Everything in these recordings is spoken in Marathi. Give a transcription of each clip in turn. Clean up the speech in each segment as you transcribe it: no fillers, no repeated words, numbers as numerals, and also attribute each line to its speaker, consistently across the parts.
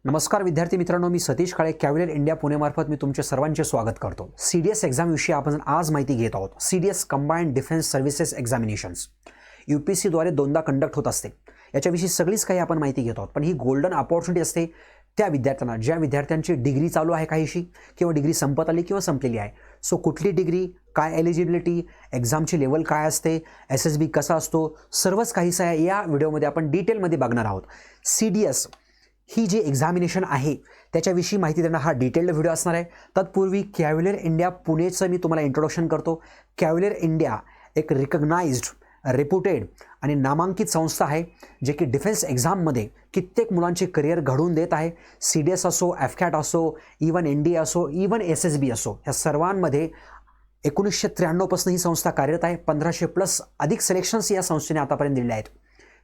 Speaker 1: नमस्कार विद्यार्थी मित्रांनो, मी सतीश काळे कॅव्हिलियर इंडिया पुणेमार्फत मी तुमचे सर्वांचे स्वागत करतो। सीडीएस एक्झाम विषयी आपण आज माहिती घेत आहोत। CDS combined defence services examinations UPSC द्वारे दोनदा कंडक्ट होत असते। याच्याविषयी सगळीच काही आपण माहिती घेत आहोत, पण ही गोल्डन अपॉर्च्युनिटी असते त्या विद्यार्थ्यांना ज्या विद्यार्थ्यांची डिग्री चालू आहे काहीशी किंवा डिग्री संपत आली किंवा संपलेली आहे। सो कुठली डिग्री, काय एलिजिबिलिटी, एक्झामची लेवल काय असते, एसएसबी कसा असतो, सर्वच काहीच आहे या व्हिडिओमध्ये आपण डिटेलमध्ये बघणार आहोत। सीडीएस ही जी एक्झामिनेशन आहे त्याच्याविषयी माहिती देणारा हा डिटेल्ड व्हिडिओ असणार आहे। तत्पूर्वी कॅव्हिलियर इंडिया पुणेचं मी तुम्हाला इंट्रोडक्शन करतो। कॅव्हिलियर इंडिया एक रिकग्नाइज्ड, रेप्युटेड आणि नामांकित संस्था आहे जे की डिफेन्स एक्झाममध्ये कित्येक मुलांचे करिअर घडवून देत आहे। सीडीएस असो, एफकॅट असो, इवन एनडीए असो, इवन एसएसबी असो, ह्या सर्वांमध्ये 1993 पासून ही संस्था कार्यरत आहे। 1500+ अधिक सिलेक्शन्स या संस्थेने आतापर्यंत दिले आहेत।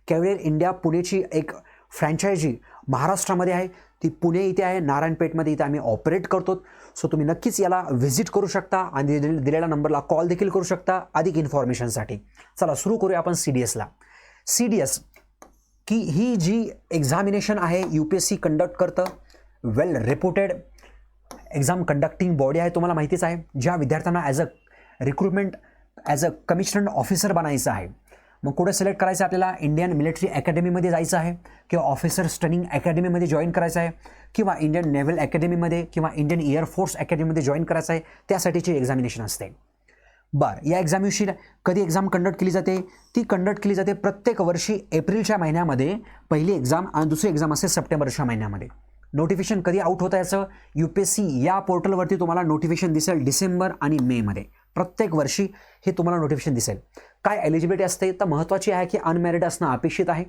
Speaker 1: कॅव्हिलियर इंडिया पुणेची एक फ्रँचायझी महाराष्ट्रामध्ये आहे, ती पुणे इथे आहे, नारायणपेठमध्ये इथे आम्ही ऑपरेट करतो। सो तुम्ही नक्कीच याला व्हिजिट करू शकता आणि दिलेल्या नंबरला कॉल देखील करू शकता अधिक इन्फॉर्मेशनसाठी। चला सुरू करूया आपण सीडीएसला। सीडीएस की ही जी एक्झामिनेशन आहे यूपीएससी कंडक्ट करतं, वेल रेप्युटेड एक्झाम कंडक्टिंग बॉडी आहे, तुम्हाला माहितीच आहे। ज्या विद्यार्थ्यांना ॲज अ कमिशनड ऑफिसर बनायचं आहे, मग कुठे सिलेक्ट करायचं आपल्याला, इंडियन मिलिटरी अकॅडमीमध्ये जायचं आहे किंवा ऑफिसर्स ट्रेनिंग अकॅडमीमध्ये जॉईन करायचं आहे किंवा इंडियन नेव्हल अकॅडमीमध्ये किंवा इंडियन एअरफोर्स अकॅडमीमध्ये जॉईन करायचं आहे, त्यासाठीची एक्झामिनेशन असते। बरं, या एक्झामिनेशन कधी एक्झाम कंडक्ट केली जाते? ती कंडक्ट केली जाते प्रत्येक वर्षी एप्रिलच्या महिन्यामध्ये पहिली एक्झाम आणि दुसरी एक्झाम असते सप्टेंबरच्या महिन्यामध्ये। नोटिफिकेशन कधी आउट होतं याचं यूपीएससी या पोर्टलवरती तुम्हाला नोटिफिकेशन दिसेल डिसेंबर आणि मेमध्ये। प्रत्येक वर्षी हे तुम्हाला नोटिफिकेशन दिसेल। काय एलिजिबिलिटी असते तर महत्त्वाची आहे की अनमॅरिड असणं अपेक्षित आहे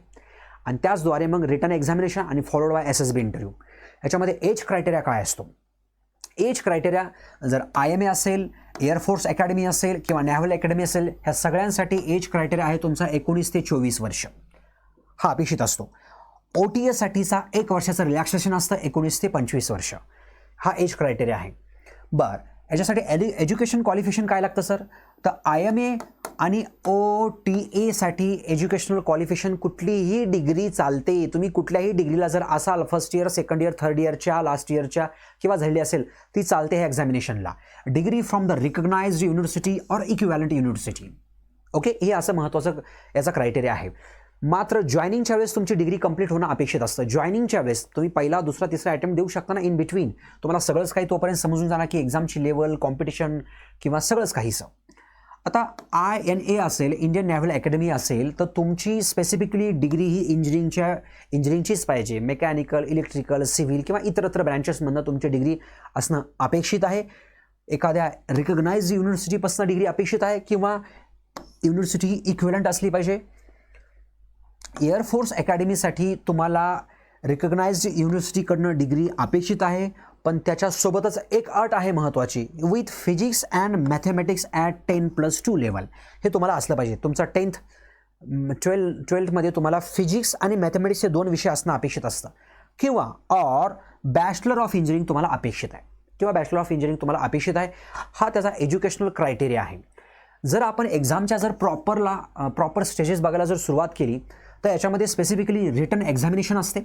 Speaker 1: आणि त्याचद्वारे मग रिटर्न एक्झामिनेशन आणि फॉलोड बाय एसएसबी इंटरव्ह्यू। याच्यामध्ये एज क्रायटेरिया काय असतो? एज क्रायटेरिया जर IMA असेल, एअरफोर्स अकॅडमी असेल किंवा नॅव्हल अकॅडमी असेल, ह्या सगळ्यांसाठी एज क्रायटेरिया आहे तुमचा 19 ते 24 वर्ष हा अपेक्षित असतो। OTAसाठीचा 1 वर्षाचं रिलॅक्सेशन असतं, 19 ते 25 वर्ष हा एज क्रायटेरिया आहे। बरं, याच्यासाठी एज्युकेशन क्वालिफिकेशन काय लागतं सर? तर IMA आणि OTAसाठी एज्युकेशनल क्वालिफिकेशन कुठलीही डिग्री चालते। तुम्ही कुठल्याही डिग्रीला जर असाल, first year, second year, third इयरच्या, लास्ट इयरच्या किंवा झालेली असेल, ती चालते ह्या एक्झामिनेशनला। Degree from the recognised university or equivalent university. Okay, हे असं महत्त्वाचं याचा क्रायटेरिया आहे। मात्र जॉईनिंगच्या वेळेस तुमची डिग्री कंप्लीट होणं अपेक्षित असतं। जॉईनिंगच्या वेळेस तुम्ही पहिला, दुसरा, तिसरा अटेम्प्ट देऊ शकता ना, इन बिटवीन तुम्हाला सगळंच काही तोपर्यंत समजून जाणार की एक्झामची लेवल, कॉम्पिटिशन किंवा सगळंच काहीसं। आता INA असेल, इंडियन नॅव्हल अकॅडमी असेल, तर तुमची स्पेसिफिकली डिग्री ही इंजिनिअरिंगचीच पाहिजे। मेकॅनिकल, इलेक्ट्रिकल, सिव्हिल किंवा इतरत्र ब्रँचेसमधनं तुमची डिग्री असणं अपेक्षित आहे। एखाद्या रिकग्नाइज्ड युनिव्हर्सिटीपासून डिग्री अपेक्षित आहे किंवा युनिव्हर्सिटी ही इक्विव्हलंट असली पाहिजे। एअरफोर्स अकॅडमीसाठी तुम्हाला रिकग्नाइज्ड युनिव्हर्सिटीकडनं डिग्री अपेक्षित आहे, पण त्याच्यासोबतच एक अट आहे महत्त्वाची, with physics and mathematics at 10+2 level. हे तुम्हाला असलं पाहिजे। तुमचा 12th तुम्हाला फिजिक्स आणि मॅथमॅटिक्सचे 2 विषय असणं अपेक्षित असतं किंवा बॅचलर ऑफ इंजिनिअरिंग तुम्हाला अपेक्षित आहे। हा त्याचा एज्युकेशनल क्रायटेरिया आहे। जर आपण एक्झामच्या जर प्रॉपर स्टेजेस बघायला जर सुरुवात केली तर याच्यामध्ये स्पेसिफिकली रिटन एक्झामिनेशन असते,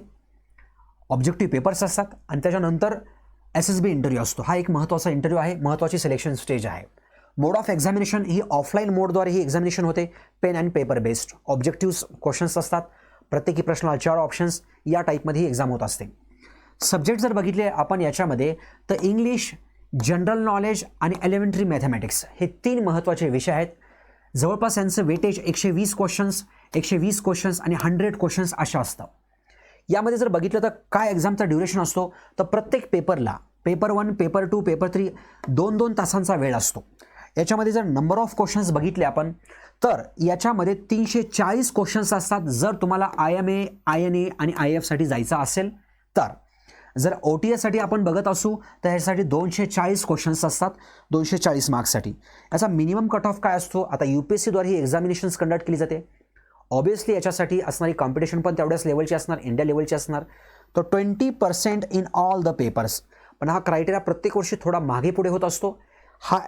Speaker 1: ऑब्जेक्टिव्ह पेपर्स असतात आणि त्याच्यानंतर एसएसबी इंटरव्ह्यू असतो। हा एक महत्त्वाचा इंटरव्ह्यू आहे, महत्त्वाची सिलेक्शन स्टेज आहे। मोड ऑफ एक्झामिनेशन ही ऑफलाईन मोडद्वारे ही एक्झामिनेशन होते, pen and paper based. Objective questions असतात, प्रत्येकी प्रश्नाला 4 ऑप्शन्स, या टाईपमध्ये ही एक्झाम होत असते। सब्जेक्ट जर बघितले आपण याच्यामध्ये तर इंग्लिश, जनरल नॉलेज आणि एलिमेंटरी मॅथमॅटिक्स हे 3 महत्त्वाचे विषय आहेत। जवळपास यांचं वेटेज 120 क्वेश्चन्स आणि 100 क्वेश्चन्स अशा असतं। यामध्ये जर बघितलं तर काय एक्झामचा ड्युरेशन असतो तर प्रत्येक पेपरला पेपर 1, पेपर 2, पेपर 3 2-2 तासांचा वेळ असतो। याच्यामध्ये जर नंबर ऑफ क्वेश्चन्स बघितले आपण तर याच्यामध्ये 340 क्वेश्चन्स असतात जर तुम्हाला IMA, INA आणि IAFसाठी जायचं असेल तर। जर OTAसाठी आपण बघत असू तर यासाठी 240 क्वेश्चन्स असतात, 240 मार्क्ससाठी। याचा मिनिमम कट ऑफ काय असतो? आता UPSCद्वारे ही एक्झामिनेशन्स कंडक्ट केली जाते। ऑब्वियसली याच्यासाठी असणारी कॉम्पिटिशन पण तेवढ्याच लेवलची असणार, इंडिया लेवलची असणार। तर 20% इन ऑल द पेपर्स, पण हा क्रायटेरिया प्रत्येक वर्षी थोडा मागे पुढे होत असतो। हा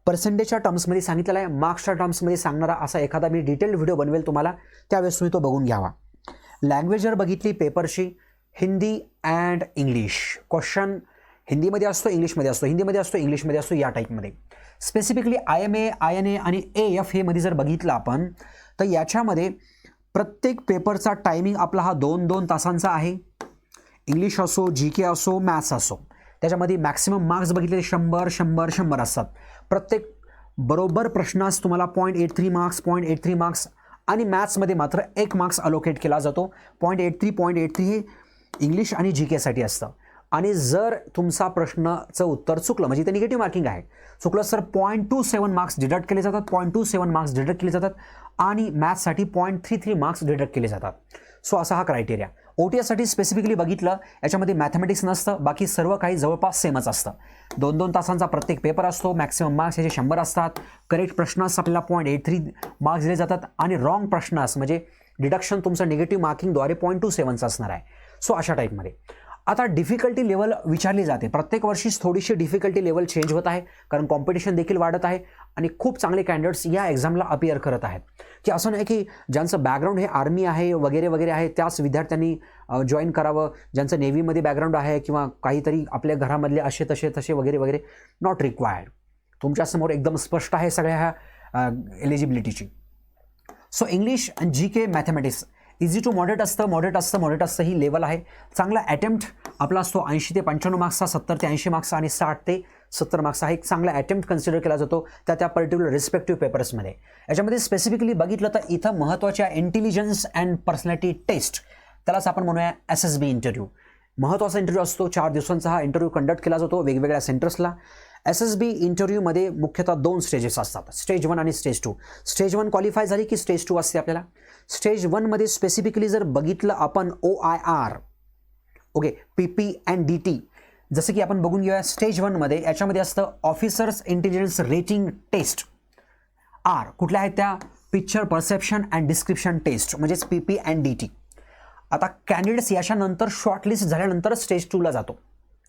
Speaker 1: पर्सेंटेजच्या टर्म्समध्ये सांगितलेला आहे, मार्क्सच्या टर्म्समध्ये सांगणारा असा एखादा मी डिटेल्ड व्हिडिओ बनवेल तुम्हाला, त्यावेळेस तुम्ही तो बघून घ्यावा। लँग्वेज जर बघितली पेपरची हिंदी अँड इंग्लिश. क्वेश्चन हिंदीमध्ये असतो, इंग्लिशमध्ये असतो, हिंदीमध्ये असतो, इंग्लिशमध्ये असतो, या टाईपमध्ये. स्पेसिफिकली IMA, INA आणि AF हे मध्ये जर बघितलं आपण तर याच्यामध्ये प्रत्येक पेपरचा टायमिंग आपला हा 2-2 तासांचा आहे. इंग्लिश असो, GK असो, मॅथ्स असो, त्याच्यामध्ये मॅक्सिमम मार्क्स बघितले 100 असतात. प्रत्येक बरोबर प्रश्नास तुम्हाला 0.83 मार्क्स आणि मॅथ्समध्ये मात्र 1 मार्क्स अलोकेट केला जातो. 0.83 हे इंग्लिश आणि GK साठी असतं. आणि जर तुमचा प्रश्नाचं उत्तर चुकलं म्हणजे ते निगेटिव्ह मार्किंग आहे, चुकलं सर 0.27 मार्क्स डिडक्ट केले जातात, 0.27 मार्क्स डिडक्ट केले जातात आणि मॅथ्ससाठी 0.33 मार्क्स डिडक्ट केले जातात. सो असा हा क्रायटेरिया. OTSसाठी स्पेसिफिकली बघितलं याच्यामध्ये मॅथमॅटिक्स नसतं, बाकी सर्व काही जवळपास सेमच असतं. 2-2 तासांचा प्रत्येक पेपर असतो. मॅक्सिमम मार्क्स याचे 100 असतात. करेक्ट प्रश्नास आपल्याला 0.83 मार्क्स दिले जातात आणि रॉंग प्रश्नास म्हणजे डिडक्शन तुमचं निगेटिव्ह मार्किंगद्वारे 0.27 असणार आहे. सो अशा टाईपमध्ये. आता डिफिकल्टी लेवल विचारली जाते. प्रत्येक वर्षीच थोडीशी डिफिकल्टी लेवल चेंज होत आहे कारण कॉम्पिटिशन देखील वाढत आहे आणि खूप चांगले कॅन्डिडेट्स या एक्झामला अपियर करत आहेत. की असं नाही की ज्यांचं बॅकग्राऊंड हे आर्मी आहे वगैरे वगैरे आहे त्याच विद्यार्थ्यांनी जॉईन करावं, ज्यांचं नेव्हीमध्ये बॅकग्राऊंड आहे किंवा काहीतरी आपल्या घरामधले असे तसे वगैरे वगैरे. Not required. तुमच्यासमोर एकदम स्पष्ट आहे सगळ्या ह्या एलिजिबिलिटीची. सो इंग्लिश आणि GK mathematics easy to moderate असतं ही लेवल आहे. चांगला अटेम्प्ट आपला असतो 80 ते 95 मार्क्सचा, 70 ते 80 मार्क्सचा आणि 60 ते 70 मार्क्सचा. एक चांगला अटेम्प्ट कन्सिडर केला जातो त्या पर्टिक्युलर रिस्पेक्टिव्ह पेपर्समध्ये. याच्यामध्ये स्पेसिफिकली बघितलं तर इथं महत्त्वाच्या इंटेलिजन्स अँड पर्सनॅलिटी टेस्ट, त्यालाच आपण म्हणूया SSB इंटरव्ह्यू. महत्त्वाचा इंटरव्ह्यू असतो. 4 दिवसांचा हा इंटरव्ह्यू कंडक्ट केला जातो वेगवेगळ्या सेंटर्सला. SSB इंटरव्ह्यूमध्ये मुख्यतः 2 स्टेजेस असतात, स्टेज 1 आणि स्टेज 2. स्टेज 1 क्वालिफाय झाली की स्टेज 2 असते आपल्याला. स्टेज 1 मध्ये स्पेसिफिकली जर बघितलं आपण OIR, okay, PP and DT, जसं की आपण बघून घेऊया. स्टेज 1 मध्ये याच्यामध्ये असतं officers intelligence rating test. R कुठल्या आहेत त्या? Picture perception and description test म्हणजेच PP अँड DT. आता कॅन्डिडेट्स याच्यानंतर शॉर्टलिस्ट झाल्यानंतर स्टेज 2ला जातो.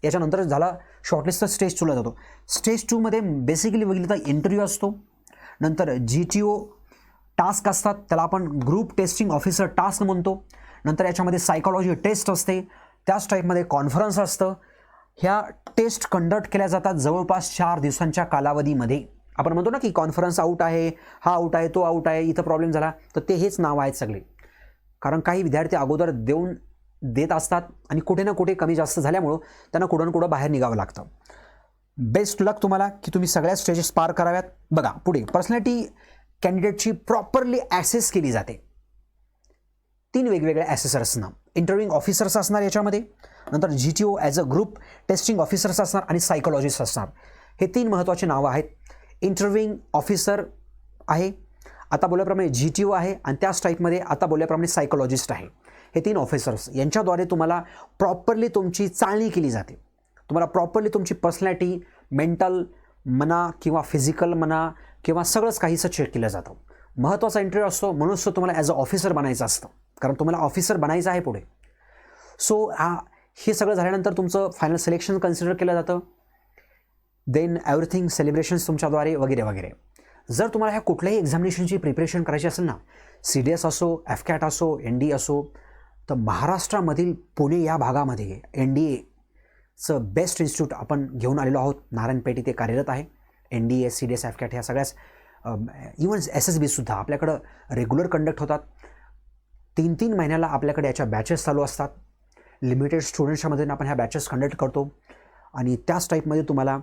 Speaker 1: याच्यानंतर झाला शॉर्टलिस्ट तर स्टेज 2ला जातो. स्टेज 2 मध्ये बेसिकली बघितलं तर इंटरव्ह्यू असतो, नंतर GTO टास्क असतात, त्याला आपण ग्रुप टेस्टिंग ऑफिसर टास्क म्हणतो. नंतर याच्यामध्ये सायकोलॉजी टेस्ट असते, त्याच टाईपमध्ये कॉन्फरन्स असतं. ह्या टेस्ट कंडक्ट केल्या जातात जवळपास 4 दिवसांच्या कालावधीमध्ये. आपण म्हणतो ना की कॉन्फरन्स आउट आहे, हा आउट आहे, तो आउट आहे, इथं प्रॉब्लेम झाला, तर ते हेच नाव आहेत सगळे. कारण काही विद्यार्थी अगोदर देत असतात आणि कुठे ना कुठे कमी जास्त झाल्यामुळं त्यांना कुठं ना कुठं बाहेर निघावं लागतं. बेस्ट लक तुम्हाला की तुम्ही सगळ्या स्टेजेस पार कराव्यात. बघा पुढे पर्सनॅलिटी कॅन्डिडेटची प्रॉपरली ॲसेस केली जाते 3 वेगवेगळ्या ॲसेसर्सना. इंटरव्ह्यूइंग ऑफिसर्स असणार याच्यामध्ये, नंतर GTO as a group testing officers असणार आणि सायकोलॉजिस्ट असणार. हे 3 महत्त्वाचे नावं आहेत. इंटरव्ह्यूइंग ऑफिसर आहे, आता बोलल्याप्रमाणे GTO आहे आणि त्याच टाईपमध्ये आता बोलल्याप्रमाणे सायकोलॉजिस्ट आहे. हे 3 ऑफिसर्स यांच्याद्वारे तुम्हाला प्रॉपरली तुमची चाळणी केली जाते. तुम्हाला प्रॉपरली तुमची पर्सनॅलिटी, मेंटल म्हणा किंवा फिजिकल म्हणा किंवा सगळंच काहीसं चेक केलं जातं. महत्त्वाचा इंटरव्ह्यू असतो म्हणूनच तो तुम्हाला ॲज अ ऑफिसर बनायचं असतं, कारण तुम्हाला ऑफिसर बनायचं आहे पुढे. सो हे सगळं झाल्यानंतर तुमचं फायनल सिलेक्शन कन्सिडर केलं जातं. देन एव्हरीथिंग सेलिब्रेशन्स तुमच्याद्वारे वगैरे वगैरे. जर तुम्हाला ह्या कुठल्याही एक्झामिनेशनची प्रिपरेशन करायची असेल ना, CDS असो, FCAT असो, NDA असो, तर महाराष्ट्रामधील पुणे या भागामध्ये NDAचं बेस्ट इन्स्टिट्यूट आपण घेऊन आलेलो आहोत. नारायणपेठ इथे कार्यरत आहे. NDA, CDS, FCAT ह्या सगळ्याच, इवन SSBसुद्धा आपल्याकडं रेग्युलर कंडक्ट होतात. 3-3 महिन्याला आपल्याकडे याच्या बॅचेस चालू असतात. लिमिटेड स्टुडंट्सच्या मधून आपण ह्या बॅचेस कंडक्ट करतो आणि त्याच टाईपमध्ये तुम्हाला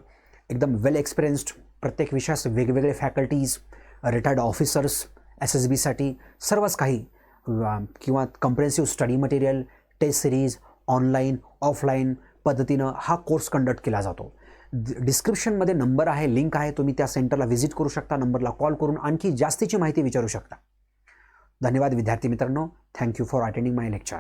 Speaker 1: एकदम वेल एक्सपिरियन्स्ड प्रत्येक विषयास वेगवेगळे फॅकल्टीज, रिटायर्ड ऑफिसर्स, SSBसाठी सर्वच काही किंवा comprehensive study material, test series, online offline पद्धतीनं हा कोर्स कंडक्ट केला जातो. डिस्क्रिप्शनमध्ये नंबर आहे, लिंक आहे, तुम्ही त्या सेंटरला व्हिजिट करू शकता. नंबरला कॉल करून आणखी जास्तीची माहिती विचारू शकता. धन्यवाद विद्यार्थी मित्रांनो. Thank you for attending my lecture.